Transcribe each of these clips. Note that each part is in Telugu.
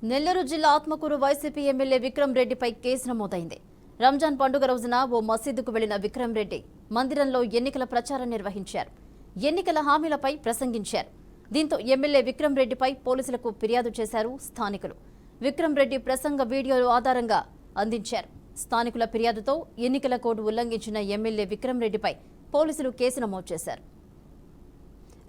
నెల్లూరు జిల్లా ఆత్మకూరు వైసీపీ ఎమ్మెల్యే విక్రమ్ రెడ్డిపై కేసు నమోదైంది. రంజాన్ పండుగ రోజున ఓ మసీదుకు వెళ్లిన విక్రమ్ రెడ్డి మందిరంలో ఎన్నికల ప్రచారం నిర్వహించారు. ఎన్నికల హామీలపై ప్రసంగించారు. దీంతో ఎమ్మెల్యే విక్రమ్ రెడ్డిపై పోలీసులకు ఫిర్యాదు చేశారు స్థానికులు. విక్రమ్ రెడ్డి ప్రసంగ వీడియోలు ఆధారంగా అందించారు. స్థానికుల ఫిర్యాదుతో ఎన్నికల కోడ్ ఉల్లంఘించిన ఎమ్మెల్యే విక్రమ్ రెడ్డిపై పోలీసులు కేసు నమోదు చేశారు.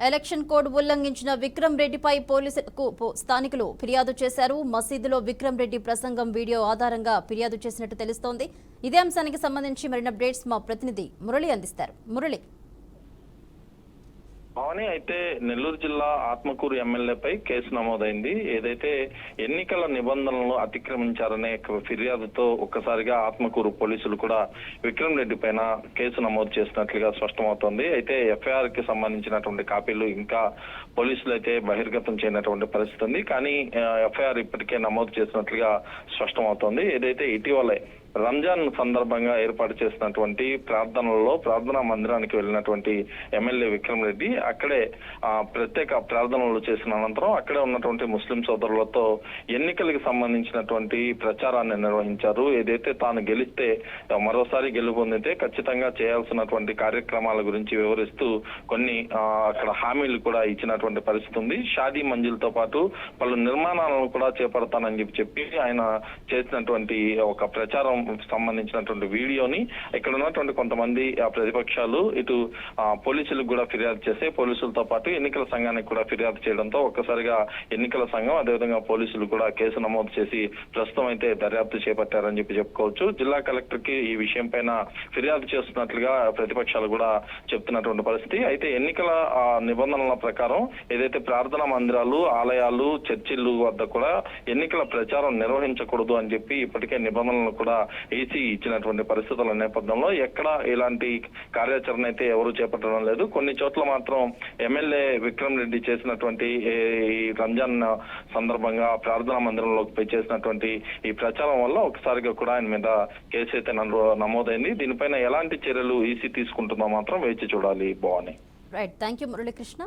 ఎలక్షన్ కోడ్ ఉల్లంఘించిన విక్రమ్ రెడ్డిపై పోలీసులకు స్థానికులు ఫిర్యాదు చేశారు. మసీదులో విక్రమ్ రెడ్డి ప్రసంగం వీడియో ఆధారంగా ఫిర్యాదు చేసినట్టు తెలుస్తోంది. ఇదే అంశానికి సంబంధించి మరిన్ని అప్డేట్స్ మా ప్రతినిధి మురళి అందిస్తారు. మురళి, భవాని, అయితే నెల్లూరు జిల్లా ఆత్మకూరు ఎమ్మెల్యేపై కేసు నమోదైంది. ఏదైతే ఎన్నికల నిబంధనలను అతిక్రమించారనే ఫిర్యాదుతో ఒక్కసారిగా ఆత్మకూరు పోలీసులు కూడా విక్రమ్ రెడ్డి పైన కేసు నమోదు చేసినట్లుగా స్పష్టమవుతోంది. అయితే ఎఫ్ఐఆర్ కి సంబంధించినటువంటి కాపీలు ఇంకా పోలీసులు అయితే బహిర్గతం చేయనటువంటి పరిస్థితి ఉంది. కానీ ఎఫ్ఐఆర్ ఇప్పటికే నమోదు చేసినట్లుగా స్పష్టమవుతోంది. ఏదైతే ఇటీవలే రంజాన్ సందర్భంగా ఏర్పాటు చేసినటువంటి ప్రార్థనా మందిరానికి వెళ్ళినటువంటి ఎమ్మెల్యే విక్రమ్ రెడ్డి అక్కడే ప్రత్యేక ప్రార్థనలు చేసిన అనంతరం అక్కడే ఉన్నటువంటి ముస్లిం సోదరులతో ఎన్నికలకు సంబంధించినటువంటి ప్రచారాన్ని నిర్వహించారు. ఏదైతే తాను గెలిస్తే మరోసారి గెలుపొందితే ఖచ్చితంగా చేయాల్సినటువంటి కార్యక్రమాల గురించి వివరిస్తూ కొన్ని అక్కడ హామీలు కూడా ఇచ్చినటువంటి పరిస్థితి ఉంది. షాదీ మంజిల్తో పాటు పలు నిర్మాణాలను కూడా చేపడతానని చెప్పి ఆయన చేసినటువంటి ఒక ప్రచారం సంబంధించినటువంటి వీడియోని ఇక్కడ ఉన్నటువంటి కొంతమంది ప్రతిపక్షాలు ఇటు పోలీసులకు కూడా ఫిర్యాదు చేస్తే పోలీసులతో పాటు ఎన్నికల సంఘానికి కూడా ఫిర్యాదు చేయడంతో ఒక్కసారిగా ఎన్నికల సంఘం అదేవిధంగా పోలీసులు కూడా కేసు నమోదు చేసి ప్రస్తుతం అయితే దర్యాప్తు చేపట్టారని చెప్పుకోవచ్చు. జిల్లా కలెక్టర్ కి ఈ విషయం పైన ఫిర్యాదు చేస్తున్నట్లుగా ప్రతిపక్షాలు కూడా చెప్తున్నటువంటి పరిస్థితి. అయితే ఎన్నికల నిబంధనల ప్రకారం ఏదైతే ప్రార్థనా మందిరాలు, ఆలయాలు, చర్చిలు వద్ద కూడా ఎన్నికల ప్రచారం నిర్వహించకూడదు అని చెప్పి ఇప్పటికే నిబంధనలు కూడా ఏసీ ఇచ్చినటువంటి పరిస్థితుల నేపథ్యంలో ఎక్కడ ఇలాంటి కార్యాచరణ అయితే ఎవరు చేపట్టడం లేదు. కొన్ని చోట్ల మాత్రం ఎమ్మెల్యే విక్రమ్ రెడ్డి చేసినటువంటి ఈ రంజాన్ సందర్భంగా ప్రార్థనా మందిరంలోకి చేసినటువంటి ఈ ప్రచారం వల్ల ఒకసారిగా కూడా ఆయన మీద కేసు అయితే నమోదైంది. దీనిపైన ఎలాంటి చర్యలు ఈసీ తీసుకుంటుందో మాత్రం వేచి చూడాలి. Bhavani. Right, thank you Muralikrishna.